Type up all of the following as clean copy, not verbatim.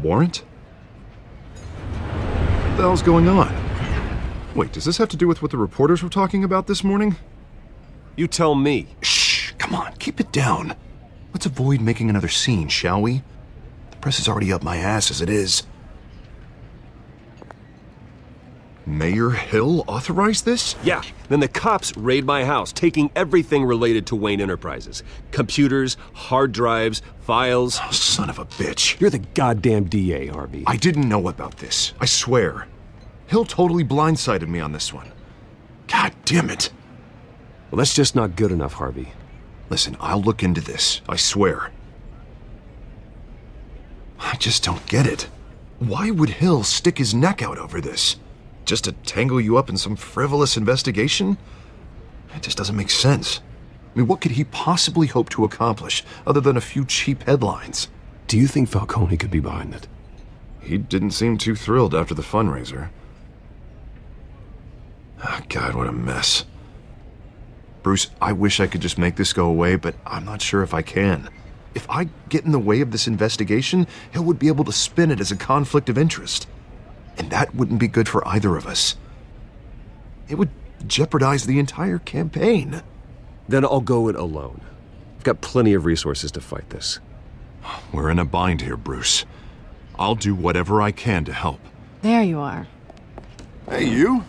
warrant? What the hell's going on? Wait, does this have to do with what the reporters were talking about this morning? You tell me. Shh, come on, keep it down. Let's avoid making another scene, shall we? The press is already up my ass as it is. Mayor Hill authorized this? Yeah, then the cops raid my house, taking everything related to Wayne Enterprises. Computers, hard drives, files. Oh, son of a bitch. You're the goddamn DA, Harvey. I didn't know about this, I swear. Hill totally blindsided me on this one. God damn it. Well, that's just not good enough, Harvey. Listen, I'll look into this, I swear. I just don't get it. Why would Hill stick his neck out over this? Just to tangle you up in some frivolous investigation? It just doesn't make sense. I mean, what could he possibly hope to accomplish other than a few cheap headlines? Do you think Falcone could be behind it? He didn't seem too thrilled after the fundraiser. Oh, God, what a mess. Bruce, I wish I could just make this go away, but I'm not sure if I can. If I get in the way of this investigation, Hill would be able to spin it as a conflict of interest. And that wouldn't be good for either of us. It would jeopardize the entire campaign. Then I'll go it alone. I've got plenty of resources to fight this. We're in a bind here, Bruce. I'll do whatever I can to help. There you are. Hey, you?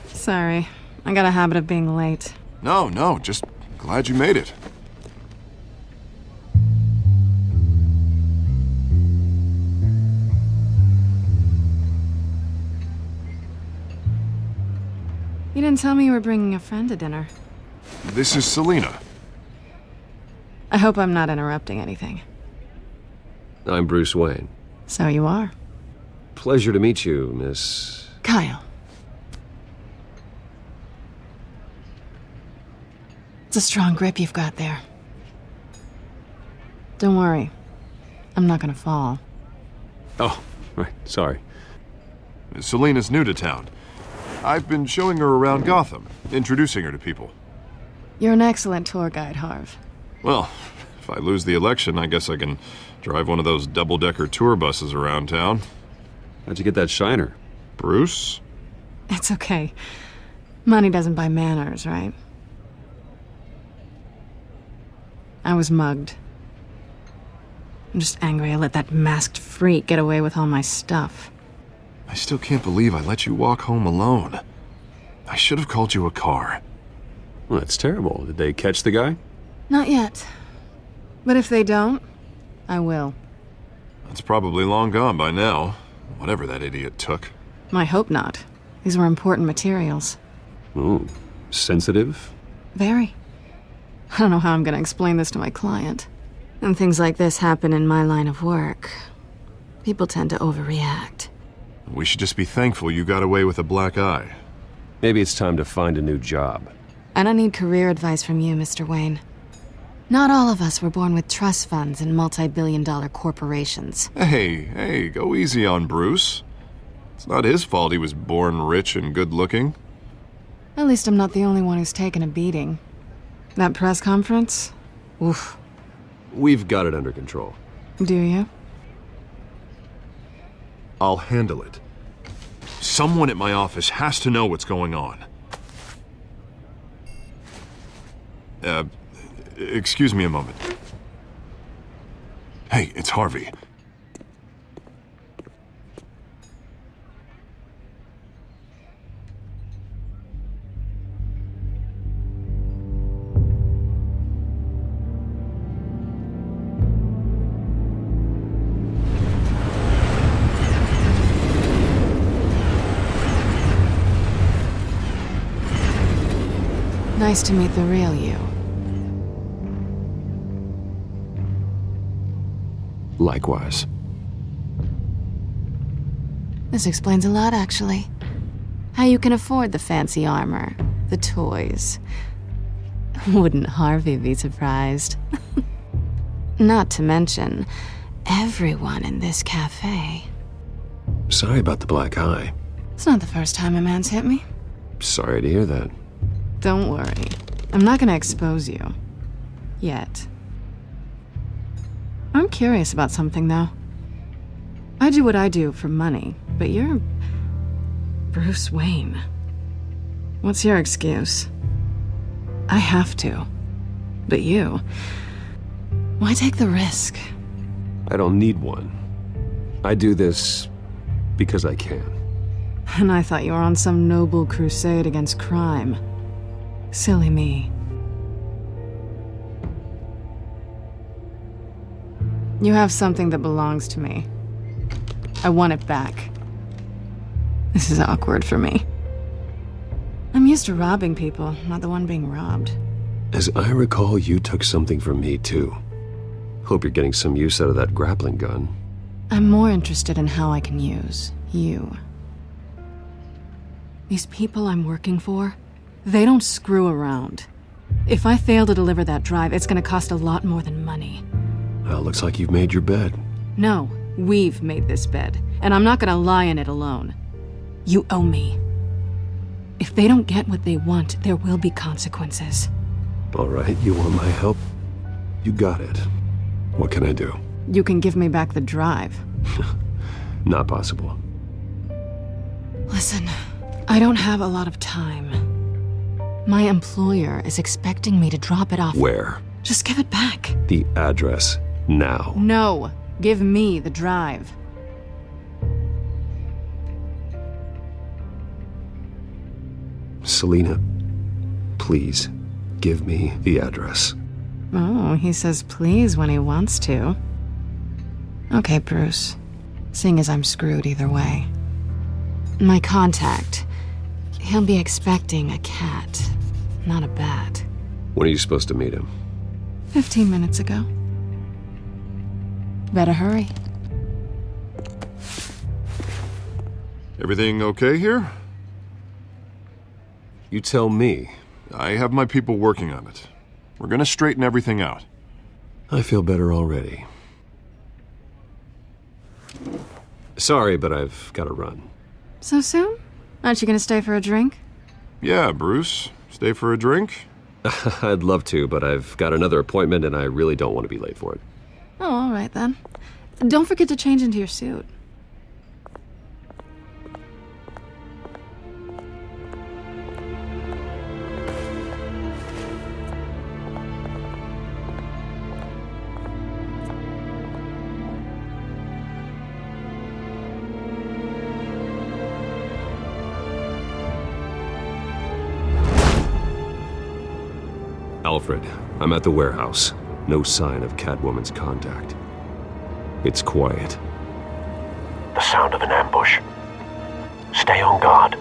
Sorry, I got a habit of being late. No, just glad you made it. You didn't tell me you were bringing a friend to dinner. This is Selina. I hope I'm not interrupting anything. I'm Bruce Wayne. So you are. Pleasure to meet you, Miss... Kyle. It's a strong grip you've got there. Don't worry. I'm not gonna fall. Oh, right, sorry. Selina's new to town. I've been showing her around Gotham, introducing her to people. You're an excellent tour guide, Harv. Well, if I lose the election, I guess I can drive one of those double-decker tour buses around town. How'd you get that shiner? Bruce? It's okay. Money doesn't buy manners, right? I was mugged. I'm just angry I let that masked freak get away with all my stuff. I still can't believe I let you walk home alone. I should have called you a car. Well, that's terrible. Did they catch the guy? Not yet. But if they don't, I will. That's probably long gone by now, whatever that idiot took. I hope not. These were important materials. Ooh, sensitive? Very. I don't know how I'm gonna explain this to my client. When things like this happen in my line of work, people tend to overreact. We should just be thankful you got away with a black eye. Maybe it's time to find a new job. I don't need career advice from you, Mr. Wayne. Not all of us were born with trust funds and multi-billion-dollar corporations. Hey, go easy on Bruce. It's not his fault he was born rich and good-looking. At least I'm not the only one who's taken a beating. That press conference? Oof. We've got it under control. Do you? I'll handle it. Someone at my office has to know what's going on. Excuse me a moment. Hey, it's Harvey. Nice to meet the real you. Likewise. This explains a lot, actually. How you can afford the fancy armor, the toys. Wouldn't Harvey be surprised? Not to mention, everyone in this cafe. Sorry about the black eye. It's not the first time a man's hit me. Sorry to hear that. Don't worry. I'm not gonna expose you. Yet. I'm curious about something, though. I do what I do for money, but you're Bruce Wayne. What's your excuse? I have to. But you... why take the risk? I don't need one. I do this because I can. And I thought you were on some noble crusade against crime. Silly me. You have something that belongs to me. I want it back. This is awkward for me. I'm used to robbing people, not the one being robbed. As I recall, you took something from me, too. Hope you're getting some use out of that grappling gun. I'm more interested in how I can use you. These people I'm working for, they don't screw around. If I fail to deliver that drive, it's gonna cost a lot more than money. Well, looks like you've made your bed. No, we've made this bed, and I'm not gonna lie in it alone. You owe me. If they don't get what they want, there will be consequences. All right, you want my help? You got it. What can I do? You can give me back the drive. Not possible. Listen, I don't have a lot of time. My employer is expecting me to drop it off. Where? Just give it back. The address, now. No, give me the drive. Selina, please, give me the address. Oh, he says please when he wants to. Okay, Bruce. Seeing as I'm screwed either way. My contact. He'll be expecting a cat, not a bat. When are you supposed to meet him? 15 minutes ago. Better hurry. Everything okay here? You tell me. I have my people working on it. We're gonna straighten everything out. I feel better already. Sorry, but I've got to run. So soon? Aren't you gonna stay for a drink? Yeah, Bruce. Stay for a drink? I'd love to, but I've got another appointment and I really don't want to be late for it. Oh, all right then. Don't forget to change into your suit. Alfred, I'm at the warehouse. No sign of Catwoman's contact. It's quiet. The sound of an ambush. Stay on guard.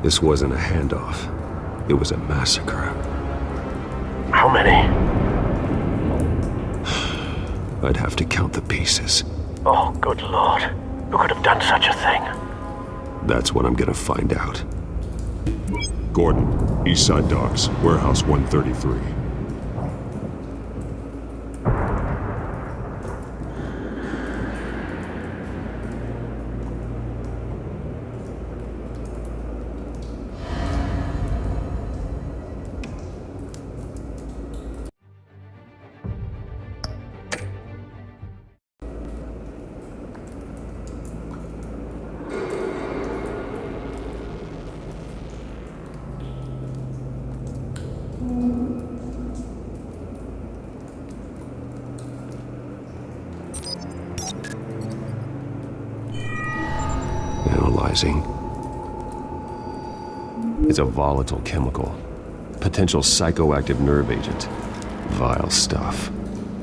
This wasn't a handoff. It was a massacre. How many? I'd have to count the pieces. Oh, good lord. Who could have done such a thing? That's what I'm gonna find out. Gordon, Eastside Docks, Warehouse 133. Analyzing. It's a volatile chemical. Potential psychoactive nerve agent. Vile stuff.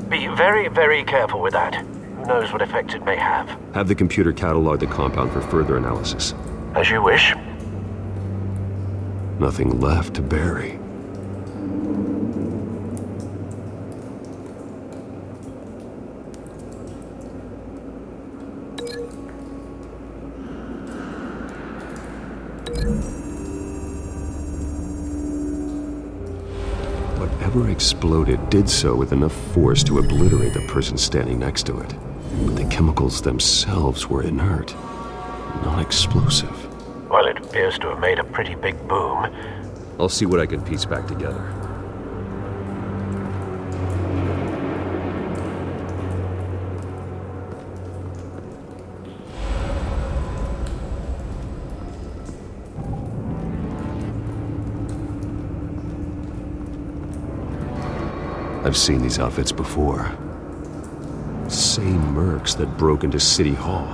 Be very, very careful with that. Who knows what effect it may have. Have the computer catalog the compound for further analysis. As you wish. Nothing left to bury. Whatever exploded did so with enough force to obliterate the person standing next to it. But the chemicals themselves were inert, not explosive. Well, it appears to have made a pretty big boom. I'll see what I can piece back together. I've seen these outfits before. Same mercs that broke into City Hall.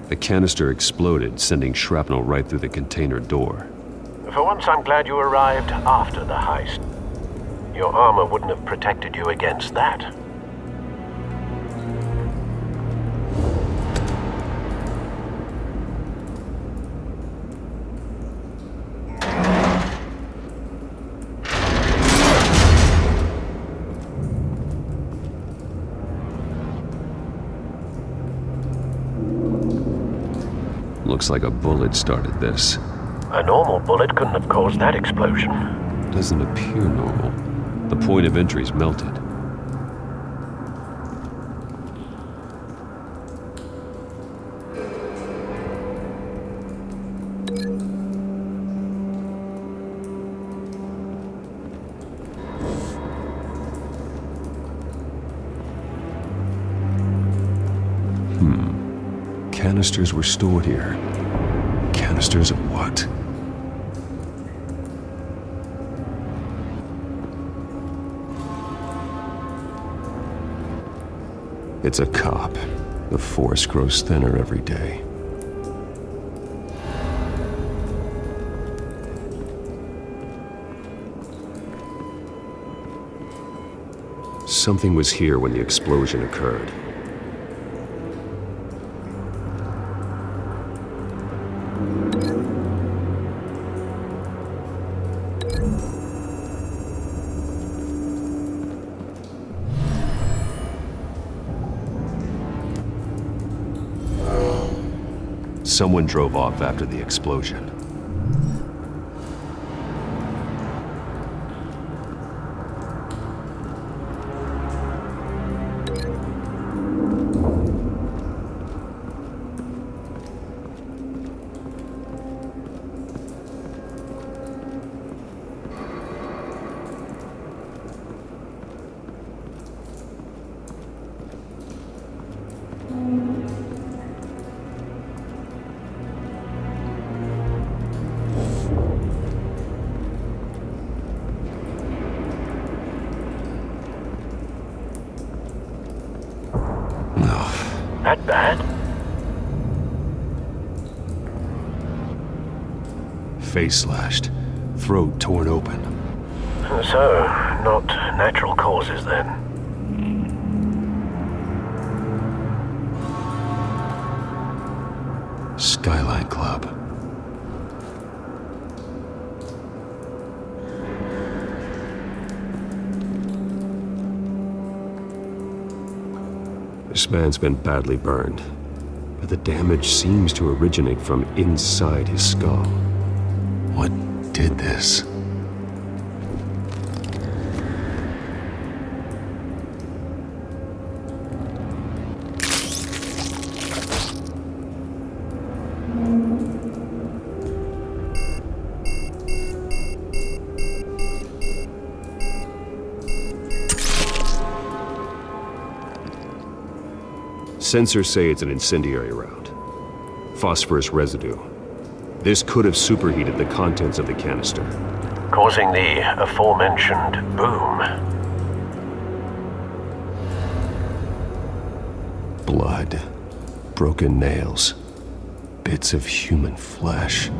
The canister exploded, sending shrapnel right through the container door. For once, I'm glad you arrived after the heist. Your armor wouldn't have protected you against that. Looks like a bullet started this. A normal bullet couldn't have caused that explosion. Doesn't appear normal. The point of entry's melted. Canisters were stored here. Canisters of what? It's a cop. The force grows thinner every day. Something was here when the explosion occurred. Someone drove off after the explosion. That bad? Face slashed, throat torn open. So, not natural causes then. Skyline Club. This man's been badly burned, but the damage seems to originate from inside his skull. What did this? Sensors say it's an incendiary round. Phosphorus residue. This could have superheated the contents of the canister, Causing the aforementioned boom. Blood, broken nails, bits of human flesh.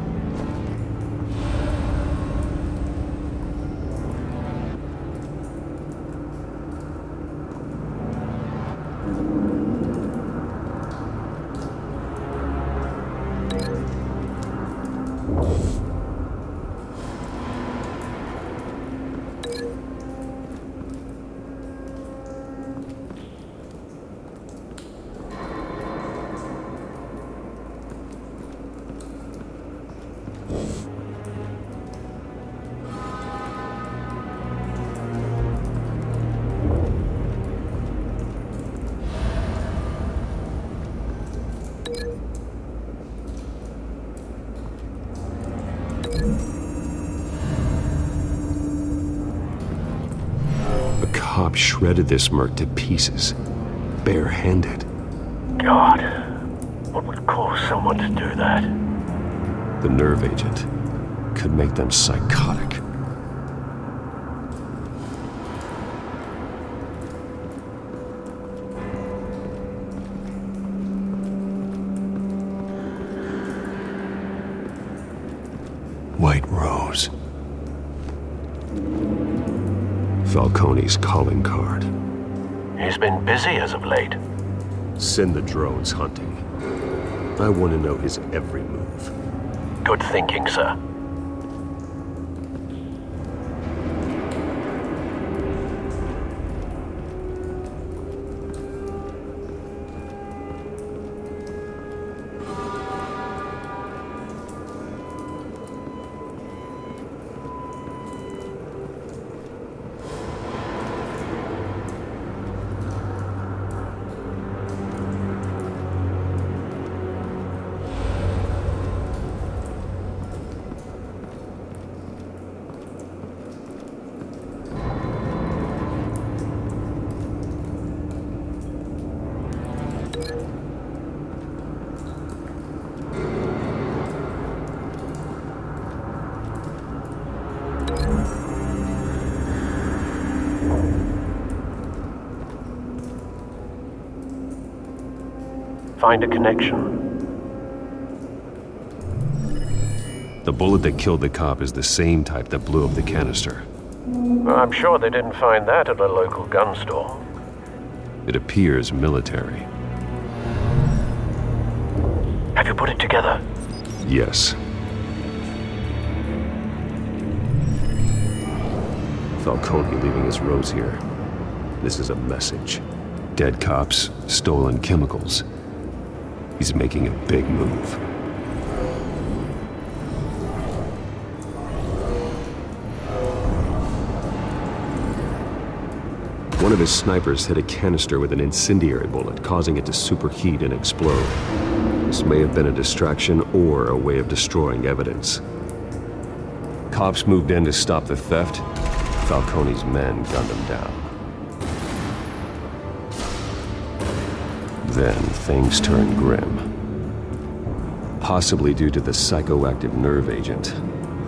shredded this merc to pieces, barehanded. God, what would cause someone to do that? The nerve agent could make them psychotic. White Rose. Falcone's calling card. He's been busy as of late. Send the drones hunting. I want to know his every move. Good thinking, sir. Find a connection. The bullet that killed the cop is the same type that blew up the canister. I'm sure they didn't find that at a local gun store. It appears military. Have you put it together? Yes. Falcone leaving his rose here. This is a message. Dead cops, stolen chemicals. He's making a big move. One of his snipers hit a canister with an incendiary bullet, causing it to superheat and explode. This may have been a distraction or a way of destroying evidence. Cops moved in to stop the theft. Falcone's men gunned him down. Then things turned grim. Possibly due to the psychoactive nerve agent.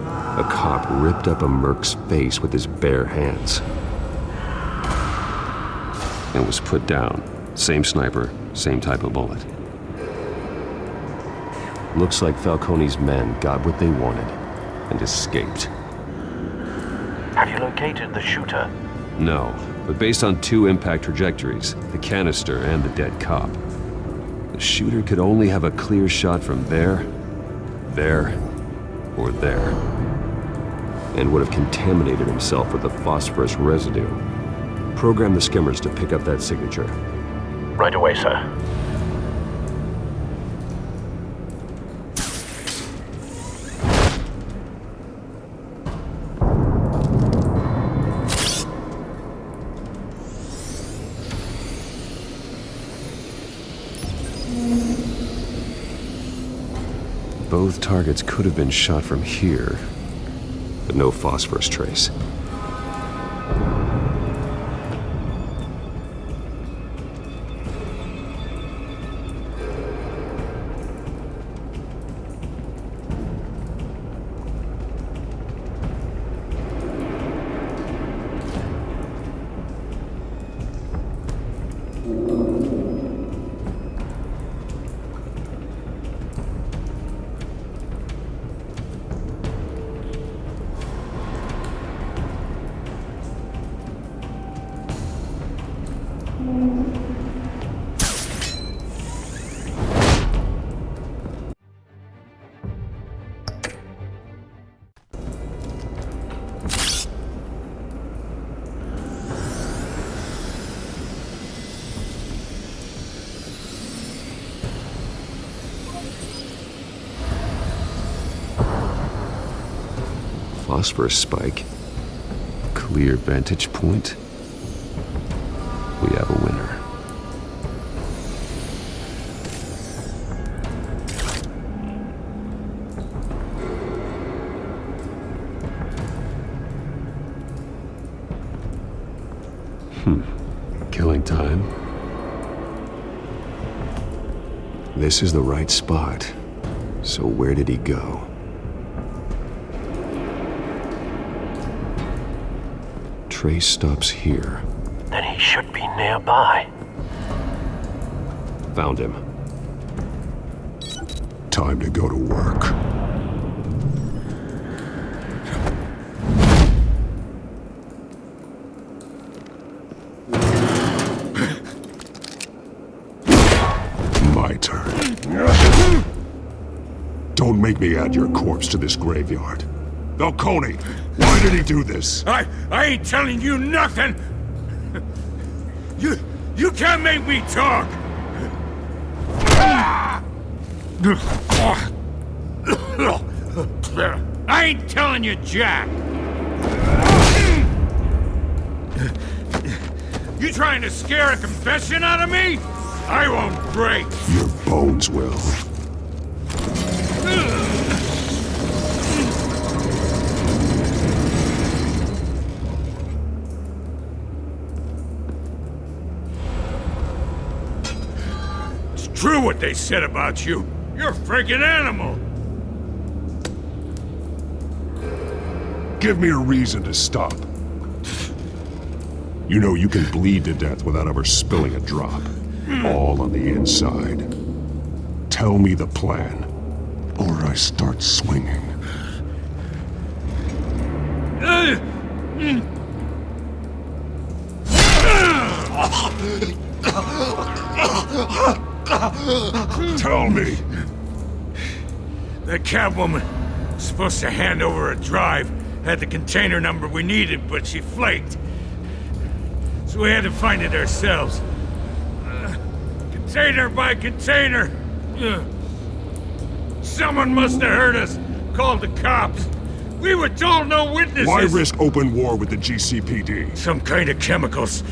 A cop ripped up a merc's face with his bare hands. And was put down. Same sniper, same type of bullet. Looks like Falcone's men got what they wanted and escaped. Have you located the shooter? No, but based on two impact trajectories, the canister and the dead cop, the shooter could only have a clear shot from there, or there, and would have contaminated himself with the phosphorus residue. Program the skimmers to pick up that signature. Right away, sir. Both targets could have been shot from here, but no phosphorus trace. Phosphorus spike. Clear vantage point. We have a winner. This is the right spot. So where did he go? Trace stops here. Then he should be nearby. Found him. Time to go to work. My turn. Don't make me add your corpse to this graveyard. Falcone, why did he do this? I ain't telling you nothing! You can't make me talk! I ain't telling you jack! You trying to scare a confession out of me? I won't break! Your bones will. It's true what they said about you. You're a freaking animal! Give me a reason to stop. You know you can bleed to death without ever spilling a drop. All on the inside. Tell me the plan, or I start swinging. Tell me. The Catwoman was supposed to hand over a drive. Had the container number we needed, but she flaked. So we had to find it ourselves. Container by container. Someone must have heard us. Called the cops. We were told no witnesses. Why risk open war with the GCPD? Some kind of chemicals.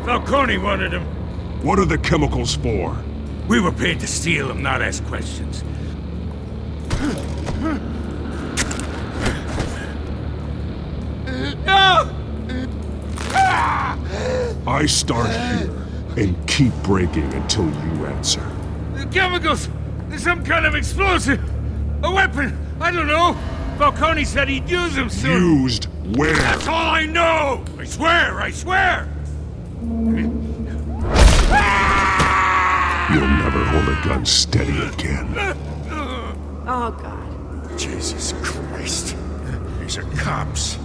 Falcone wanted them. What are the chemicals for? We were paid to steal them, not ask questions. I start here and keep breaking until you answer. The chemicals! Some kind of explosive! A weapon! I don't know! Falcone said he'd use them soon! Used where? That's all I know! I swear! I swear! You'll never hold a gun steady again. Oh, God. Jesus Christ. These are cops.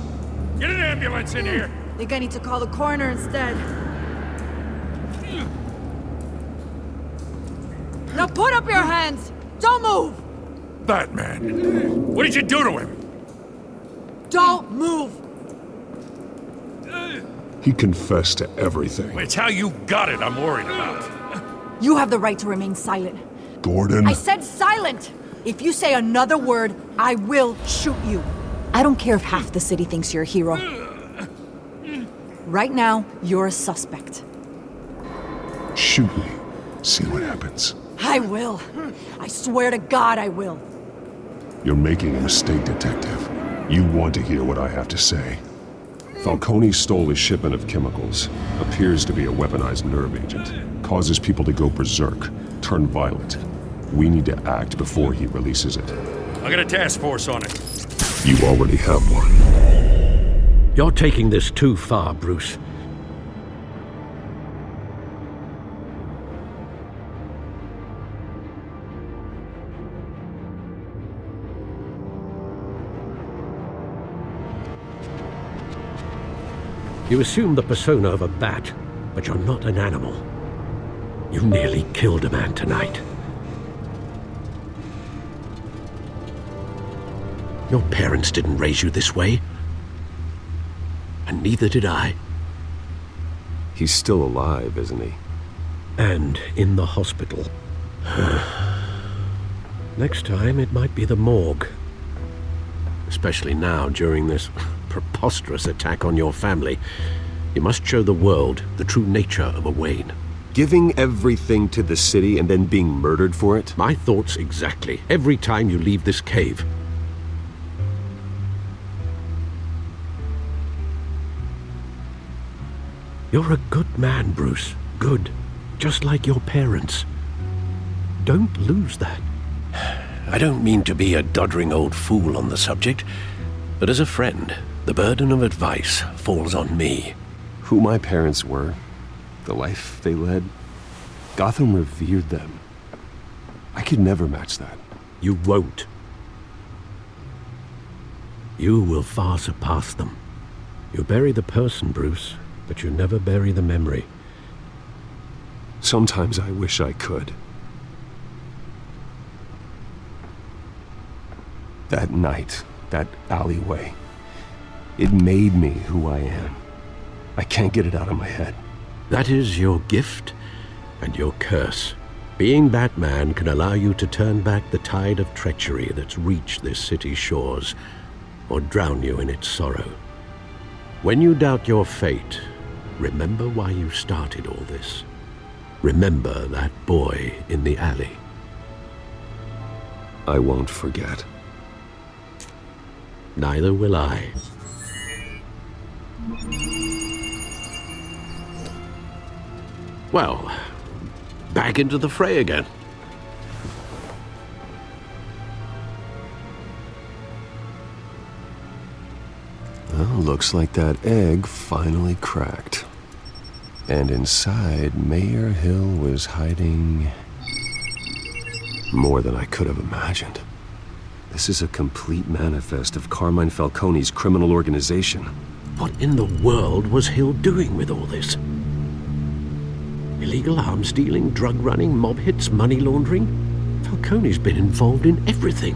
Get an ambulance in here! Think I need to call the coroner instead. Now put up your hands! Don't move! Batman, what did you do to him? Don't move! He confessed to everything. It's how you got it I'm worried about. You have the right to remain silent. Gordon? I said silent! If you say another word, I will shoot you. I don't care if half the city thinks you're a hero. Right now, you're a suspect. Shoot me. See what happens. I will. I swear to God I will. You're making a mistake, Detective. You want to hear what I have to say. Falcone stole a shipment of chemicals. Appears to be a weaponized nerve agent. Causes people to go berserk, turn violent. We need to act before he releases it. I got a task force on it. You already have one. You're taking this too far, Bruce. You assume the persona of a bat, but you're not an animal. You nearly killed a man tonight. Your parents didn't raise you this way. And neither did I. He's still alive, isn't he? And in the hospital. Next time, it might be the morgue. Especially now, during this preposterous attack on your family. You must show the world the true nature of a Wayne. Giving everything to the city and then being murdered for it? My thoughts exactly. Every time you leave this cave. You're a good man, Bruce. Good. Just like your parents. don't lose that. I don't mean to be a doddering old fool on the subject, but as a friend, the burden of advice falls on me. Who my parents were, the life they led, Gotham revered them. I could never match that. You won't. You will far surpass them. You bury the person, Bruce, but you never bury the memory. Sometimes I wish I could. That night, that alleyway, it made me who I am. I can't get it out of my head. That is your gift and your curse. Being Batman can allow you to turn back the tide of treachery that's reached this city's shores, or drown you in its sorrow. When you doubt your fate, remember why you started all this. Remember that boy in the alley. I won't forget. Neither will I. Well, back into the fray again. Well, looks like that egg finally cracked. And inside, Mayor Hill was hiding more than I could have imagined. This is a complete manifest of Carmine Falcone's criminal organization. What in the world was Hill doing with all this? Illegal arms dealing, drug running, mob hits, money laundering? Falcone's been involved in everything.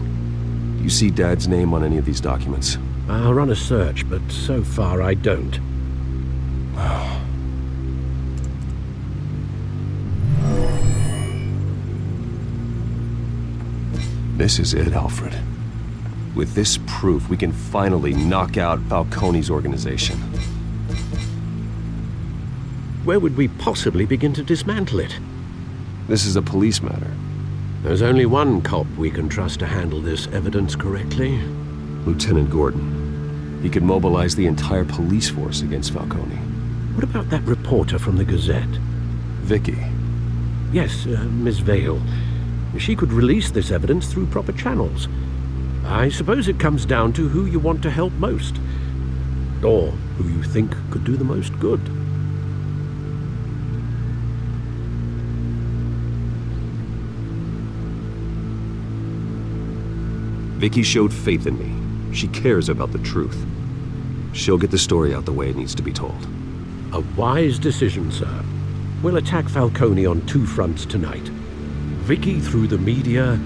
Do you see Dad's name on any of these documents? I'll run a search, but so far I don't. This is it, Alfred. With this proof, we can finally knock out Falcone's organization. Where would we possibly begin to dismantle it? This is a police matter. There's only one cop we can trust to handle this evidence correctly. Lieutenant Gordon. He could mobilize the entire police force against Falcone. What about that reporter from the Gazette? Vicky. Yes, Miss Vale. She could release this evidence through proper channels. I suppose it comes down to who you want to help most. Or who you think could do the most good. Vicky showed faith in me. She cares about the truth. She'll get the story out the way it needs to be told. A wise decision, sir. We'll attack Falcone on two fronts tonight. Vicky through the media,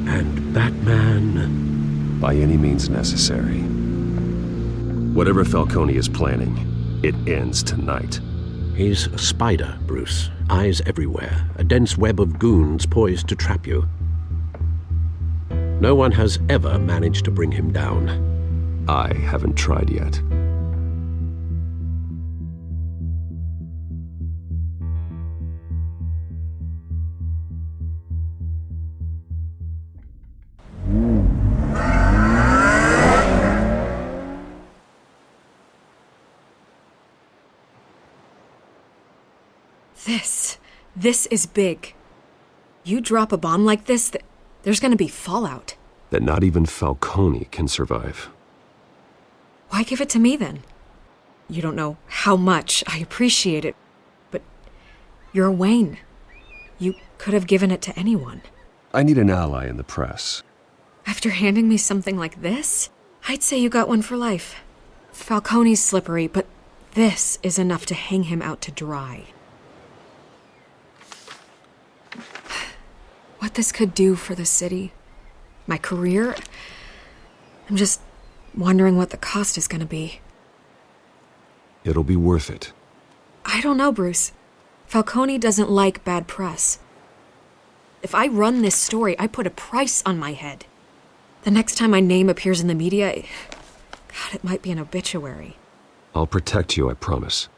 and Batman... by any means necessary. Whatever Falcone is planning, it ends tonight. He's a spider, Bruce. Eyes everywhere. A dense web of goons poised to trap you. No one has ever managed to bring him down. I haven't tried yet. This is big. You drop a bomb like this, there's gonna be fallout. That not even Falcone can survive. Why give it to me then? You don't know how much I appreciate it, but you're Wayne. You could have given it to anyone. I need an ally in the press. After handing me something like this, I'd say you got one for life. Falcone's slippery, but this is enough to hang him out to dry. What this could do for the city, my career, I'm just wondering what the cost is gonna be. It'll be worth it. I don't know, Bruce. Falcone doesn't like bad press. If I run this story, I put a price on my head. The next time my name appears in the media, God, it might be an obituary. I'll protect you, I promise.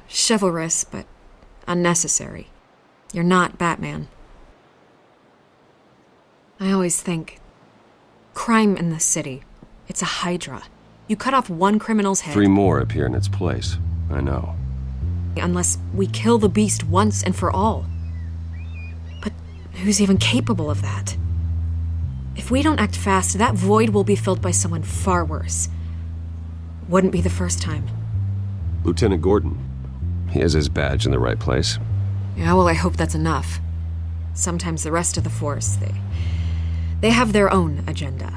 Chivalrous, but unnecessary. You're not Batman. I always think, crime in this city, it's a hydra. You cut off one criminal's head. 3 more appear in its place. I know. Unless we kill the beast once and for all. Who's even capable of that? If we don't act fast, that void will be filled by someone far worse. Wouldn't be the first time. Lieutenant Gordon. He has his badge in the right place. Yeah, well, I hope that's enough. Sometimes the rest of the force, they have their own agenda.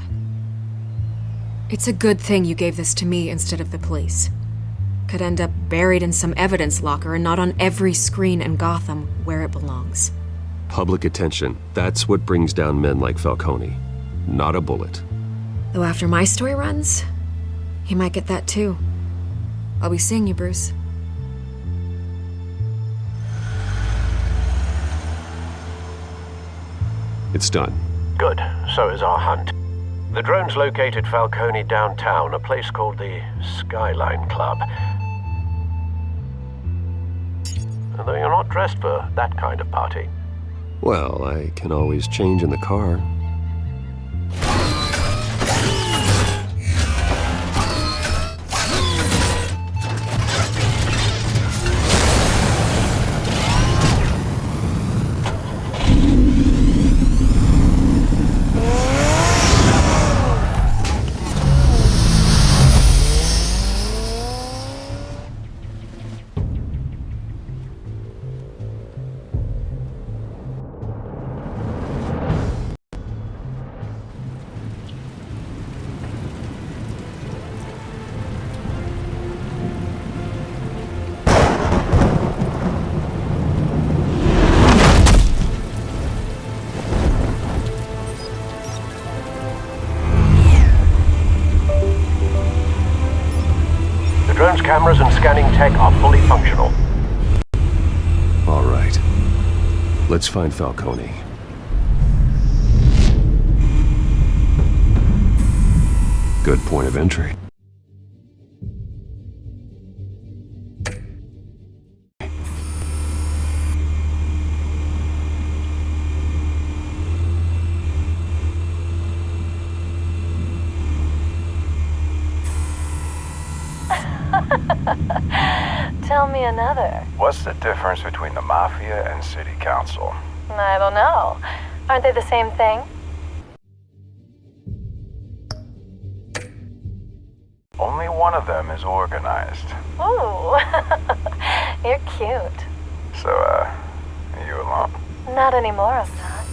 It's a good thing you gave this to me instead of the police. Could end up buried in some evidence locker and not on every screen in Gotham where it belongs. Public attention. That's what brings down men like Falcone. Not a bullet. Though after my story runs, he might get that too. I'll be seeing you, Bruce. It's done. Good. So is our hunt. The drones located Falcone downtown, a place called the Skyline Club. Although you're not dressed for that kind of party. Well, I can always change in the car. Drone's cameras and scanning tech are fully functional. All right. Let's find Falcone. Good point of entry. Tell me another. What's the difference between the Mafia and City Council? I don't know. Aren't they the same thing? Only one of them is organized. Ooh, you're cute. So, are you alone? Not anymore, I'm not.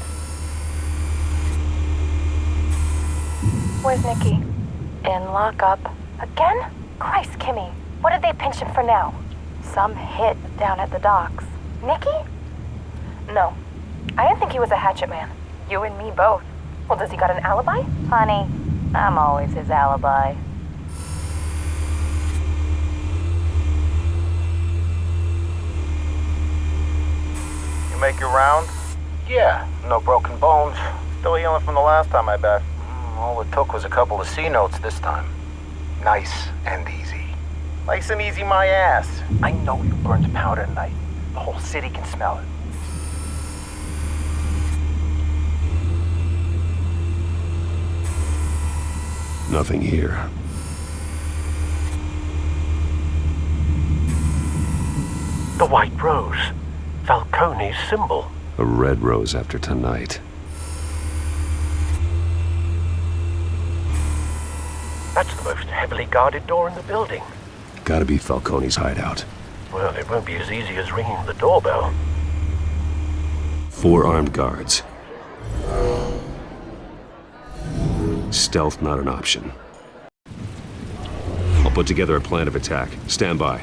Where's Nicky? In lockup. Again? Christ, Kimmy. What did they pinch him for now? Some hit down at the docks. Nicky? No. I didn't think he was a hatchet man. You and me both. Well, does he got an alibi? Honey, I'm always his alibi. You make your rounds? Yeah, no broken bones. Still healing from the last time I bet. All it took was a couple of C notes this time. Nice and easy. Nice and easy my ass. I know you burned powder tonight. The whole city can smell it. Nothing here. The White Rose. Falcone's symbol. A red rose after tonight. That's the most heavily guarded door in the building. Gotta be Falcone's hideout. Well, it won't be as easy as ringing the doorbell. 4 armed guards. Stealth not an option. I'll put together a plan of attack. Stand by.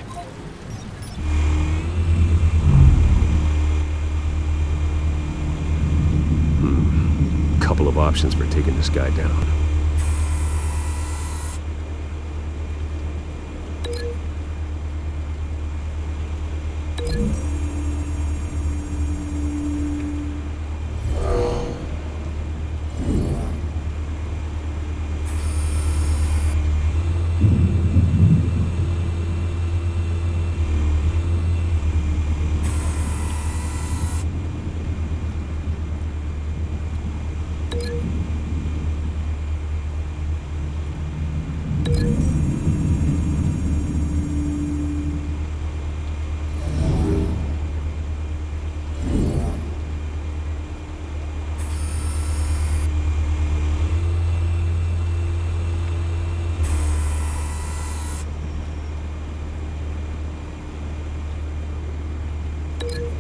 Couple of options for taking this guy down.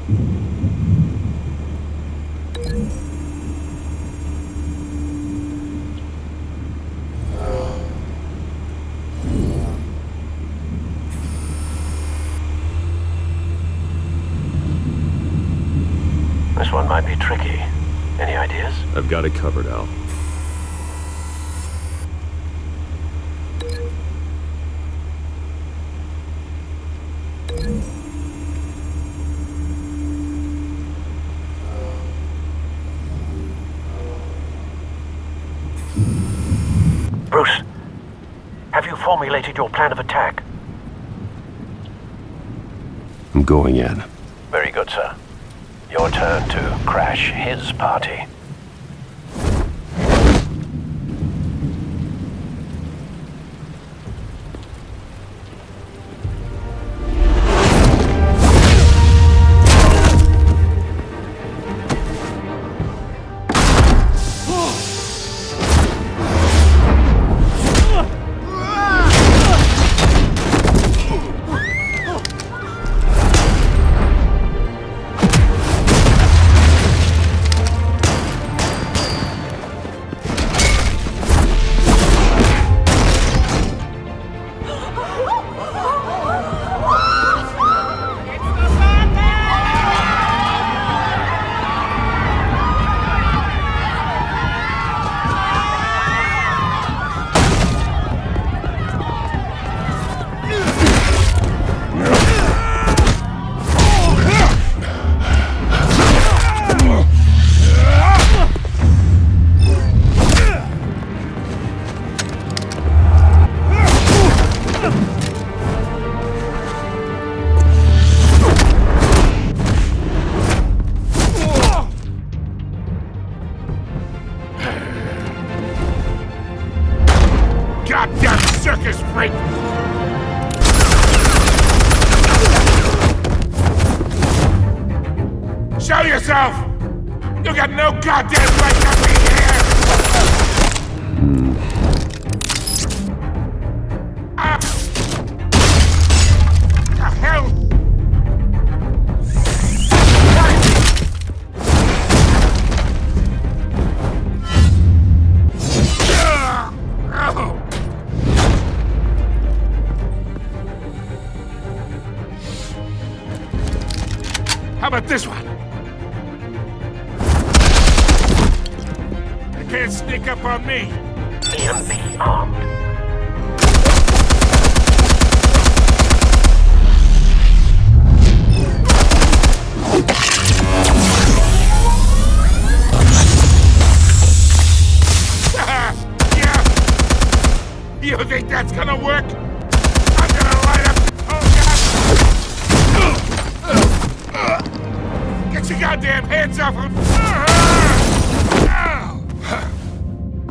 This one might be tricky. Any ideas? I've got it covered, Al. Bruce, have you formulated your plan of attack? I'm going in. Very good, sir. Your turn to crash his party. Goddamn circus freak! Show yourself! You got no goddamn right to be here! Ah! The hell? How about this one? They can't sneak up on me. EMP armed. Yeah. You think that's gonna work? I'm gonna light up. Oh God! Get your goddamn hands off him!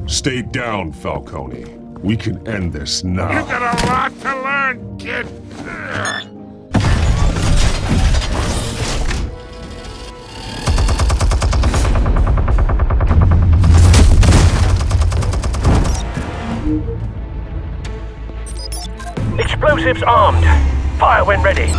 Stay down, Falcone. We can end this now. You got a lot to learn, kid. Explosives armed. Fire when ready.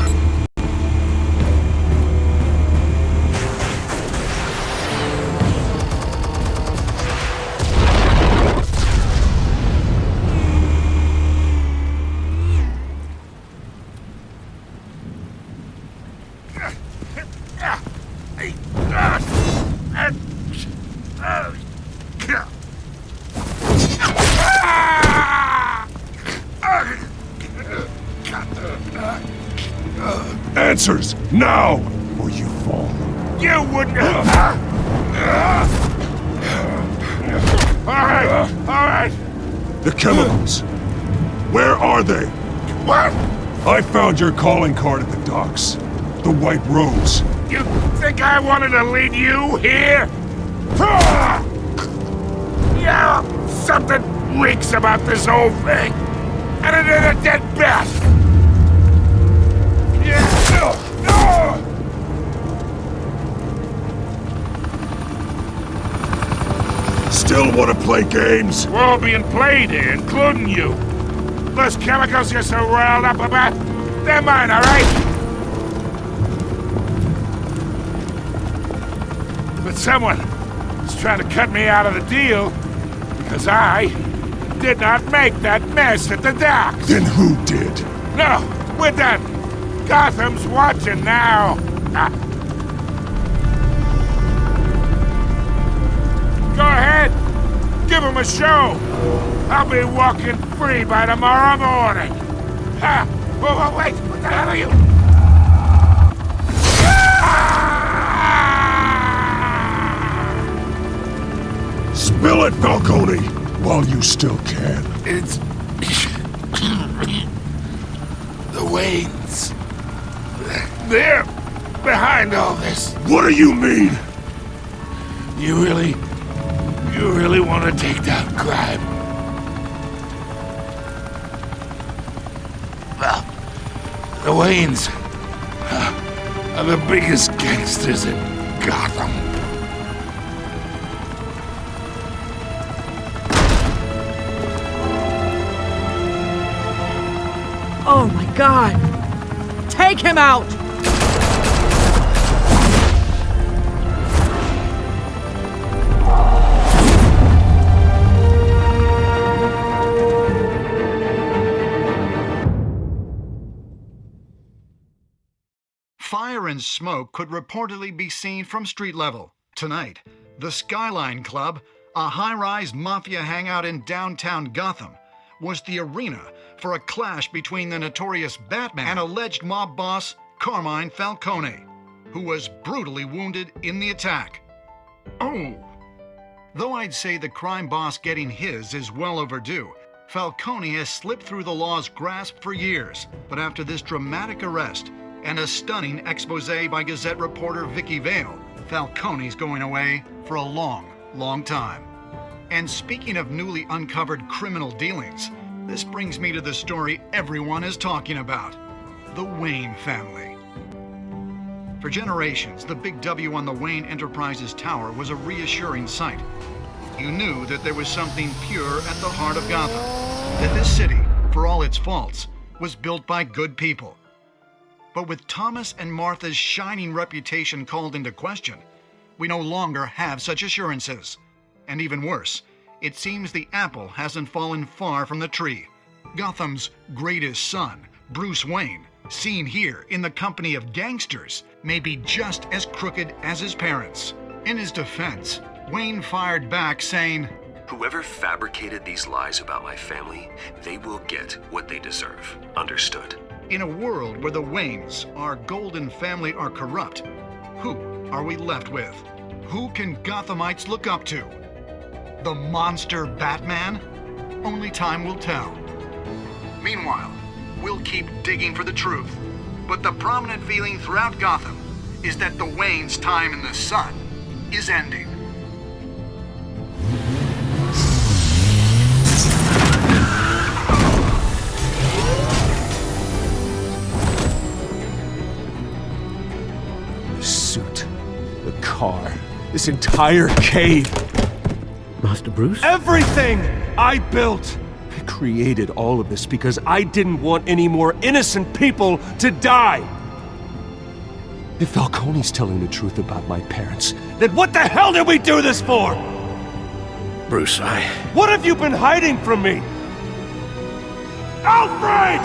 Answers, now, or you fall. You wouldn't. All right. The chemicals. Where are they? What? I found your calling card at the docks. The White Rose. You think I wanted to lead you here? Yeah, something reeks about this whole thing. And it ain't a dead bat. Yeah. Still want to play games? We're all being played here, including you. Those chemicals you're so riled up about, they're mine, all right? someone is trying to cut me out of the deal because I did not make that mess at the docks. Then who did? No, we're done. Gotham's watching now. Go ahead. Give him a show. I'll be walking free by tomorrow morning. Ha! Oh, wait. What the hell are you? Spill it, Falcone, while you still can. It's... the Waynes. They're behind all this. What do you mean? You really want to take down crime? Well, the Waynes are the biggest gangsters in Gotham. Oh my God! Take him out! Fire and smoke could reportedly be seen from street level. Tonight, the Skyline Club, a high-rise mafia hangout in downtown Gotham, was the arena for a clash between the notorious Batman and alleged mob boss Carmine Falcone, who was brutally wounded in the attack. Oh! Though I'd say the crime boss getting his is well overdue, Falcone has slipped through the law's grasp for years. But after this dramatic arrest and a stunning expose by Gazette reporter Vicky Vale, Falcone's going away for a long, long time. And speaking of newly uncovered criminal dealings, this brings me to the story everyone is talking about: the Wayne family. For generations, the big W on the Wayne Enterprises Tower was a reassuring sight. You knew that there was something pure at the heart of Gotham, that this city, for all its faults, was built by good people. But with Thomas and Martha's shining reputation called into question, we no longer have such assurances. And even worse, it seems the apple hasn't fallen far from the tree. Gotham's greatest son, Bruce Wayne, seen here in the company of gangsters, may be just as crooked as his parents. In his defense, Wayne fired back saying, "Whoever fabricated these lies about my family, they will get what they deserve. Understood?" In a world where the Waynes, our golden family, are corrupt, who are we left with? Who can Gothamites look up to? The monster Batman? Only time will tell. Meanwhile, we'll keep digging for the truth. But the prominent feeling throughout Gotham is that the Waynes' time in the sun is ending. The suit, the car, this entire cave. Master Bruce? Everything I built! I created all of this because I didn't want any more innocent people to die! If Falcone's telling the truth about my parents, then what the hell did we do this for? Bruce, What have you been hiding from me? Alfred!